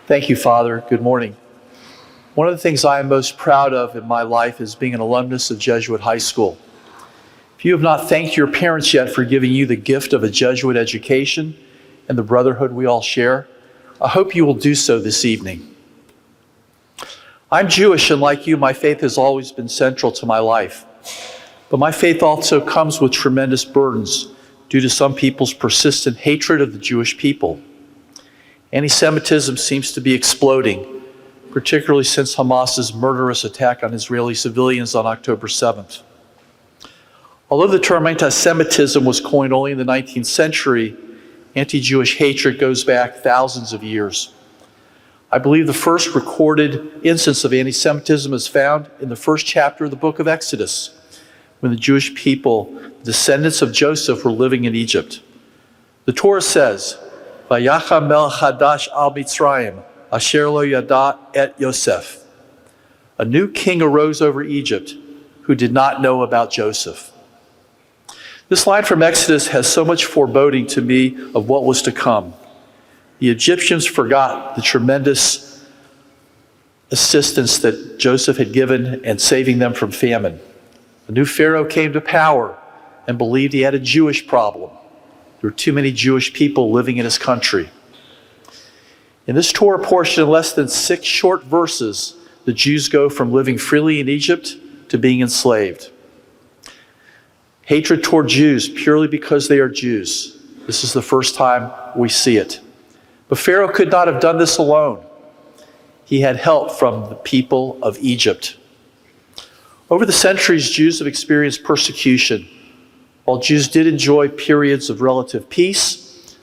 Thank you, Father. Good morning. One of the things I am most proud of in my life is being an alumnus of Jesuit High School. If you have not thanked your parents yet for giving you the gift of a Jesuit education and the brotherhood we all share, I hope you will do so this evening. I'm Jewish, and like you, my faith has always been central to my life. But my faith also comes with tremendous burdens due to some people's persistent hatred of the Jewish people. Antisemitism seems to be exploding, particularly since Hamas's murderous attack on Israeli civilians on October 7th. Although the term anti-Semitism was coined only in the 19th century, anti-Jewish hatred goes back thousands of years. I believe the first recorded instance of anti-Semitism is found in the first chapter of the book of Exodus, when the Jewish people, descendants of Joseph, were living in Egypt. The Torah says, "Vayacham melech hadash al Mitzrayim, asher lo yada et Yosef." A new king arose over Egypt who did not know about Joseph. This line from Exodus has so much foreboding to me of what was to come. The Egyptians forgot the tremendous assistance that Joseph had given in saving them from famine. The new Pharaoh came to power and believed he had a Jewish problem. There were too many Jewish people living in his country. In this Torah portion, in less than 6 short verses, the Jews go from living freely in Egypt to being enslaved. Hatred toward Jews purely because they are Jews. This is the first time we see it. But Pharaoh could not have done this alone. He had help from the people of Egypt. Over the centuries, Jews have experienced persecution. While Jews did enjoy periods of relative peace,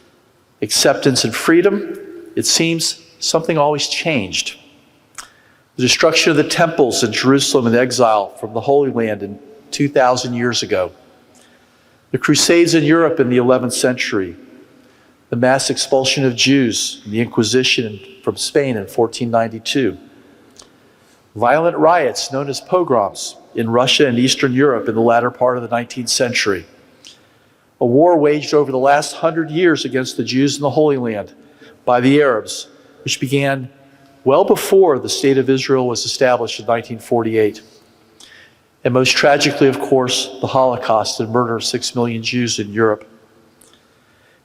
acceptance, and freedom, it seems something always changed. The destruction of the temples in Jerusalem and exile from the Holy Land in 2,000 years ago. The Crusades in Europe in the 11th century. The mass expulsion of Jews in the Inquisition from Spain in 1492. Violent riots known as pogroms in Russia and Eastern Europe in the latter part of the 19th century. A war waged over the last 100 years against the Jews in the Holy Land by the Arabs, which began well before the State of Israel was established in 1948. And most tragically, of course, the Holocaust and murder of 6 million Jews in Europe.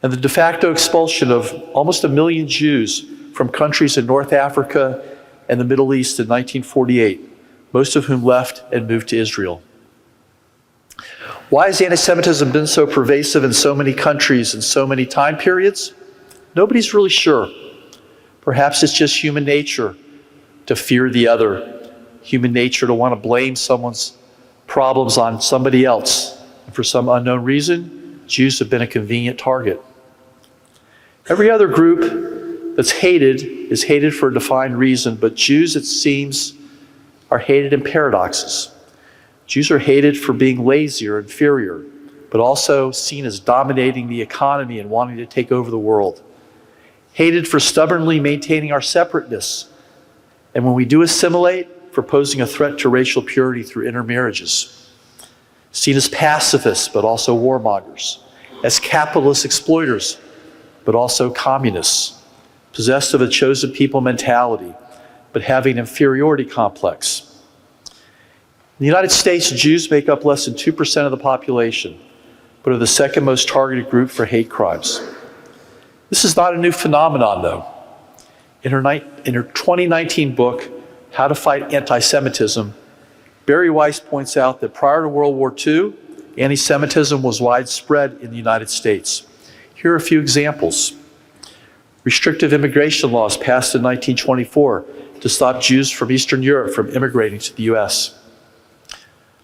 And the de facto expulsion of almost 1 million Jews from countries in North Africa and the Middle East in 1948, most of whom left and moved to Israel. Why has anti-Semitism been so pervasive in so many countries and so many time periods? Nobody's really sure. Perhaps it's just human nature to fear the other, human nature to want to blame someone's problems on somebody else. And for some unknown reason, Jews have been a convenient target. Every other group that's hated is hated for a defined reason, but Jews, it seems, are hated in paradoxes. Jews are hated for being lazy or inferior, but also seen as dominating the economy and wanting to take over the world. Hated for stubbornly maintaining our separateness, and when we do assimilate, for posing a threat to racial purity through intermarriages. Seen as pacifists, but also warmongers. As capitalist exploiters, but also communists. Possessed of a chosen people mentality, but having an inferiority complex. In the United States, Jews make up less than 2% of the population, but are the second most targeted group for hate crimes. This is not a new phenomenon, though. In her 2019 book, How to Fight Anti-Semitism, Barry Weiss points out that prior to World War II, anti-Semitism was widespread in the United States. Here are a few examples. Restrictive immigration laws passed in 1924 to stop Jews from Eastern Europe from immigrating to the U.S.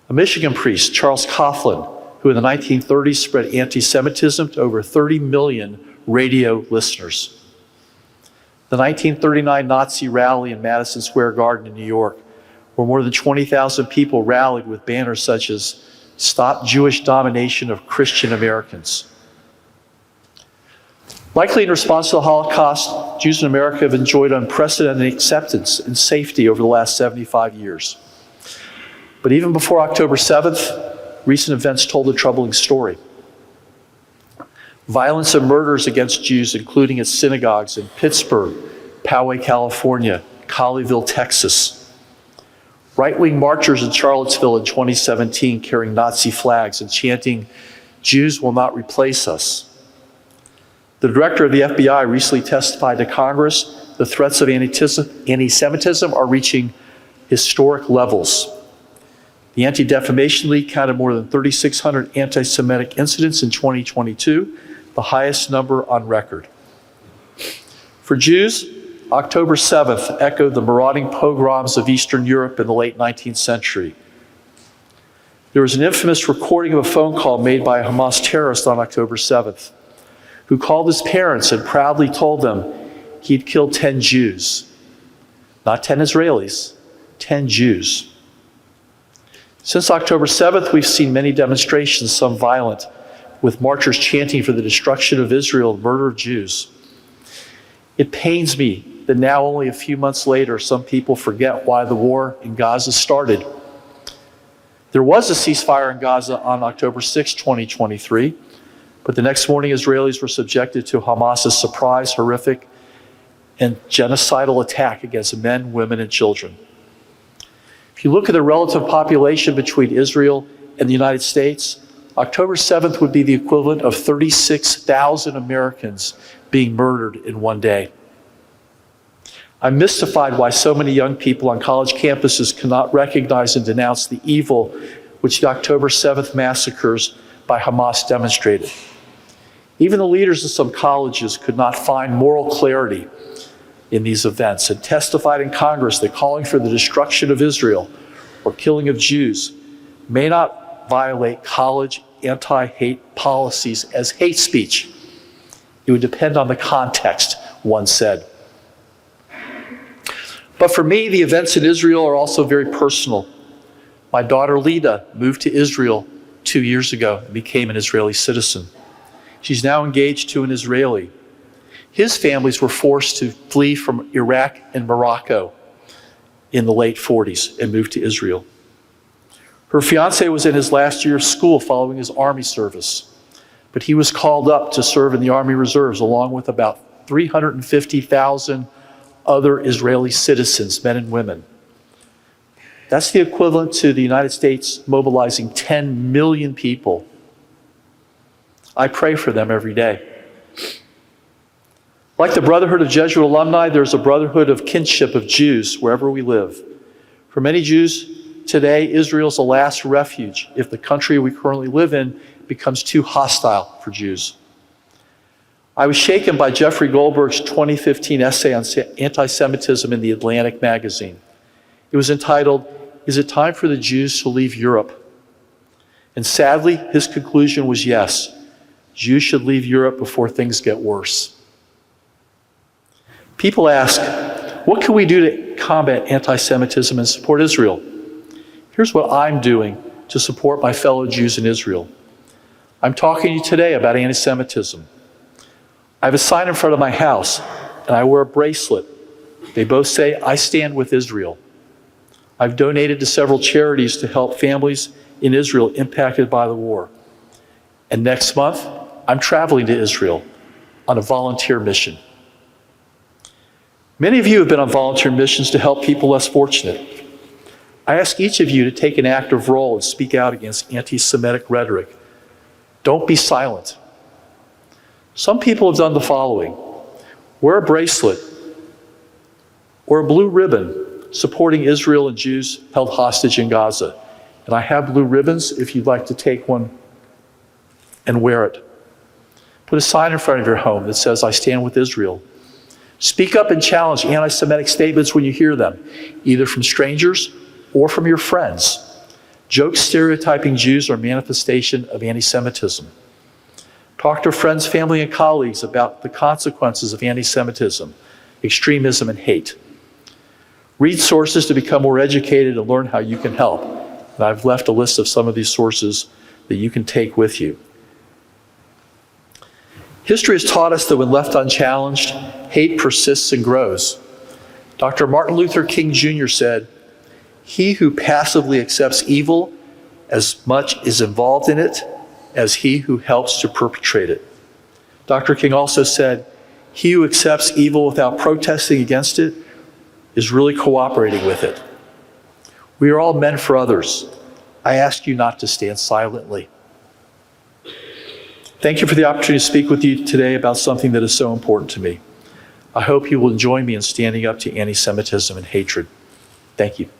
A Michigan priest, Charles Coughlin, who in the 1930s spread anti-Semitism to over 30 million radio listeners. The 1939 Nazi rally in Madison Square Garden in New York, where more than 20,000 people rallied with banners such as "Stop Jewish Domination of Christian Americans." Likely in response to the Holocaust, Jews in America have enjoyed unprecedented acceptance and safety over the last 75 years. But even before October 7th, recent events told a troubling story. Violence and murders against Jews, including at synagogues in Pittsburgh, Poway, California, Colleyville, Texas. Right-wing marchers in Charlottesville in 2017 carrying Nazi flags and chanting, "Jews will not replace us." The director of the FBI recently testified to Congress the threats of anti-Semitism are reaching historic levels. The Anti-Defamation League counted more than 3,600 anti-Semitic incidents in 2022, the highest number on record. For Jews, October 7th echoed the marauding pogroms of Eastern Europe in the late 19th century. There was an infamous recording of a phone call made by a Hamas terrorist on October 7th, who called his parents and proudly told them he'd killed 10 Jews. Not 10 Israelis, 10 Jews. Since October 7th, we've seen many demonstrations, some violent, with marchers chanting for the destruction of Israel and murder of Jews. It pains me that now, only a few months later, some people forget why the war in Gaza started. There was a ceasefire in Gaza on October 6, 2023, but the next morning Israelis were subjected to Hamas's surprise, horrific, and genocidal attack against men, women, and children. If you look at the relative population between Israel and the United States, October 7th would be the equivalent of 36,000 Americans being murdered in one day. I'm mystified why so many young people on college campuses cannot recognize and denounce the evil which the October 7th massacres by Hamas demonstrated. Even the leaders of some colleges could not find moral clarity in these events and testified in Congress that calling for the destruction of Israel or killing of Jews may not violate college anti-hate policies as hate speech. It would depend on the context, one said. But for me, the events in Israel are also very personal. My daughter Lida moved to Israel 2 years ago and became an Israeli citizen. She's now engaged to an Israeli. His families were forced to flee from Iraq and Morocco in the late 40s and moved to Israel. Her fiance was in his last year of school following his army service, but he was called up to serve in the Army Reserves along with about 350,000 other Israeli citizens, men and women. That's the equivalent to the United States mobilizing 10 million people. I pray for them every day. Like the Brotherhood of Jesuit alumni, there's a brotherhood of kinship of Jews wherever we live. For many Jews today, Israel's the last refuge if the country we currently live in becomes too hostile for Jews. I was shaken by Jeffrey Goldberg's 2015 essay on anti-Semitism in the Atlantic magazine. It was entitled, "Is it time for the Jews to leave Europe?" And sadly, his conclusion was yes, Jews should leave Europe before things get worse. People ask, what can we do to combat anti-Semitism and support Israel? Here's what I'm doing to support my fellow Jews in Israel. I'm talking to you today about anti-Semitism. I have a sign in front of my house, and I wear a bracelet. They both say, "I stand with Israel." I've donated to several charities to help families in Israel impacted by the war. And next month, I'm traveling to Israel on a volunteer mission. Many of you have been on volunteer missions to help people less fortunate. I ask each of you to take an active role and speak out against anti-Semitic rhetoric. Don't be silent. Some people have done the following. Wear a bracelet or a blue ribbon supporting Israel and Jews held hostage in Gaza. And I have blue ribbons if you'd like to take one and wear it. Put a sign in front of your home that says, "I stand with Israel." Speak up and challenge anti-Semitic statements when you hear them, either from strangers or from your friends. Jokes stereotyping Jews are a manifestation of anti-Semitism. Talk to friends, family, and colleagues about the consequences of anti-Semitism, extremism, and hate. Read sources to become more educated and learn how you can help. And I've left a list of some of these sources that you can take with you. History has taught us that when left unchallenged, hate persists and grows. Dr. Martin Luther King Jr. said, "He who passively accepts evil as much is involved in it as he who helps to perpetrate it." Dr. King also said, He who accepts evil without protesting against it is really cooperating with it. We are all meant for others. I ask you not to stand silently. Thank you for the opportunity to speak with you today about something that is so important to me. I hope you will join me in standing up to anti-Semitism and hatred. Thank you.